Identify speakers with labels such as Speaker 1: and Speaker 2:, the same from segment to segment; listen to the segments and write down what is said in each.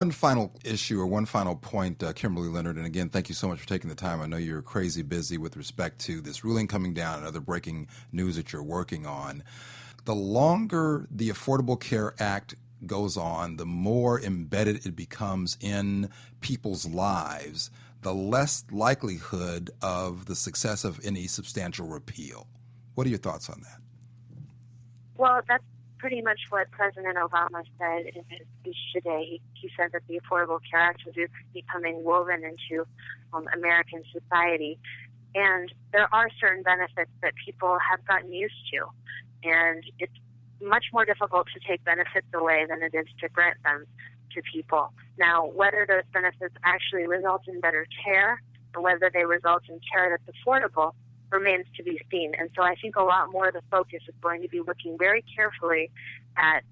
Speaker 1: One final issue or one final point, Kimberly Leonard, and again, thank you so much for taking the time. I know you're crazy busy with respect to this ruling coming down and other breaking news that you're working on. The longer the Affordable Care Act goes on, the more embedded it becomes in people's lives, the less likelihood of the success of any substantial repeal. What are your thoughts on that?
Speaker 2: Well, that's pretty much what President Obama said in his speech today. He said that the Affordable Care Act was becoming woven into American society. And there are certain benefits that people have gotten used to. And it's much more difficult to take benefits away than it is to grant them to people. Now, whether those benefits actually result in better care or whether they result in care that's affordable remains to be seen. And so I think a lot more of the focus is going to be looking very carefully at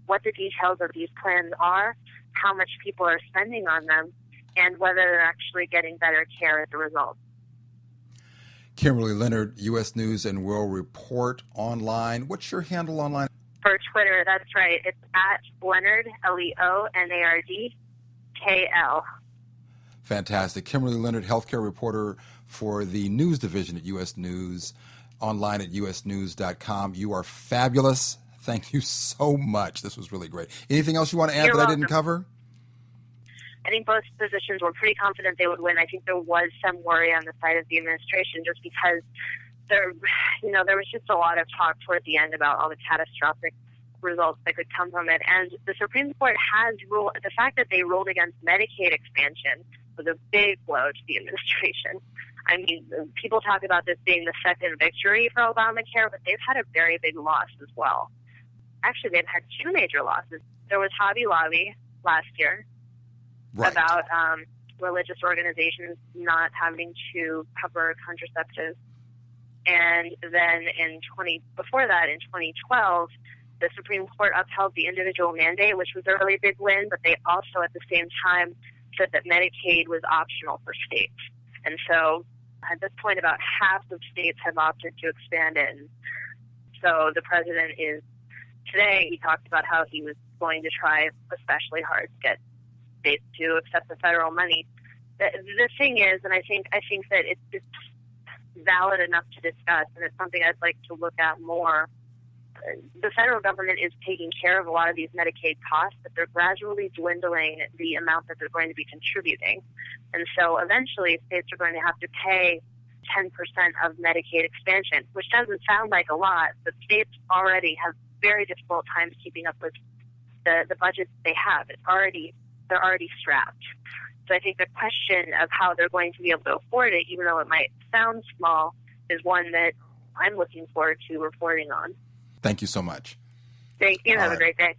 Speaker 2: what the details of these plans are, how much people are spending on them, and whether they're actually getting better care as a result.
Speaker 1: Kimberly Leonard, U.S. News and World Report online. What's your handle online?
Speaker 2: For Twitter, that's right. It's at Leonard, Leonardkl.
Speaker 1: Fantastic. Kimberly Leonard, healthcare reporter for the news division at U.S. News, online at usnews.com. You are fabulous. Thank you so much. This was really great. Anything else you want to add that I didn't cover?
Speaker 2: I think both positions were pretty confident they would win. I think there was some worry on the side of the administration just because there was just a lot of talk toward the end about all the catastrophic results that could come from it. And the Supreme Court has ruled, the fact that they ruled against Medicaid expansion was a big blow to the administration. I mean, people talk about this being the second victory for ObamaCare, but they've had a very big loss as well. Actually, they've had two major losses. There was Hobby Lobby last year about religious organizations not having to cover contraceptives. And then before that, in 2012, the Supreme Court upheld the individual mandate, which was a really big win, but they also at the same time said that Medicaid was optional for states. And so at this point, about half of states have opted to expand it. And so the president today he talked about how he was going to try especially hard to get states to accept the federal money. The thing is, and I think that it's valid enough to discuss, and it's something I'd like to look at more. The federal government is taking care of a lot of these Medicaid costs, but they're gradually dwindling the amount that they're going to be contributing. And so eventually states are going to have to pay 10% of Medicaid expansion, which doesn't sound like a lot, but states already have very difficult times keeping up with the budgets they have. They're already strapped. So I think the question of how they're going to be able to afford it, even though it might sound small, is one that I'm looking forward to reporting on.
Speaker 1: Thank you so much.
Speaker 2: Thank you. Have a great day.